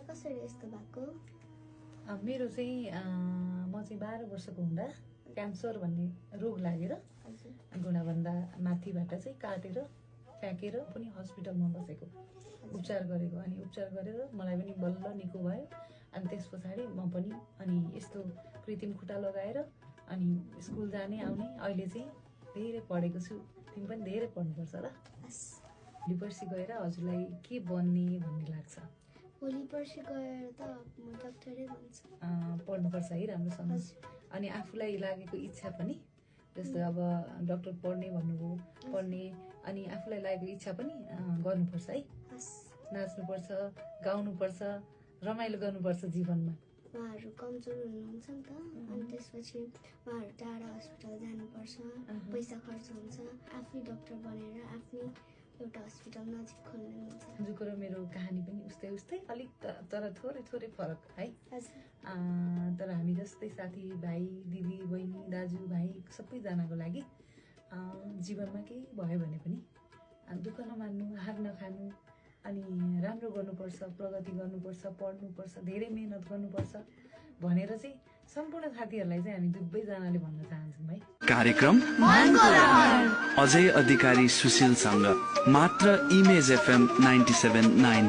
कसरी यस्तो भएको? मेरो चाहिँ म चाहिँ 12 वर्षको हुँदा क्यान्सर भन्ने रोग लागेर गुणाभन्दा माथिबाट चाहिँ काटेर फ्याँकेर पनि हस्पिटलमा बसेको, उपचार गरेको। अनि उपचार गरेर मलाई पनि बल्ल निको भयो। अनि त्यस पछाडि म पनि अनि यस्तो कृत्रिम खुट्टा लगाएर अनि स्कुल जाने आउने। अहिले चाहिँ धेरै पढेको छु। तिमी पनि धेरै पढ्नुपर्छ ल। भोलि पर्सि गएर हजुरलाई के बन्ने भन्ने लाग्छ? भोलि पर्सि गएर त म डाक्टरै बन्छु। पढ्नुपर्छ है राम्रोसँग। अनि आफूलाई लागेको इच्छा पनि, जस्तो अब डाक्टर पढ्ने भन्नुभयो, पढ्ने। अनि आफूलाई लागेको इच्छा पनि गर्नुपर्छ है। नाच्नुपर्छ, गाउनुपर्छ, रमाइलो गर्नुपर्छ जीवनमा। उहाँहरू कमजोर हुनुहुन्छ नि त, अनि त्यसपछि उहाँहरू टाढा हस्पिटल जानुपर्छ, पैसा खर्च हुन्छ। आफै डाक्टर बनेर आफ्नै एउटा हस्पिटल नजिक खोल्ने हुन्छ। हजुरको र मेरो कहानी पनि उस्तै उस्तै, अलिक तर थोरै थोरै फरक है। तर हामी जस्तै साथी भाइ, दिदी बहिनी, दाजु भाइ सबैजनाको लागि जीवनमा केही भयो भने पनि दुःख नमान्नु, हार नखानु, अनि राम्रो गर्नुपर्छ, प्रगति गर्नुपर्छ, पढ्नुपर्छ, धेरै मेहनत गर्नुपर्छ भनेर चाहिँ सम्पूर्ण साथीहरूलाई चाहिँ हामी दुवैजनाले भन्न चाहन्छौँ है। कार्यक्रम अजय अधिकारी सुशीलसँग मात्र इमेज FM 97.9।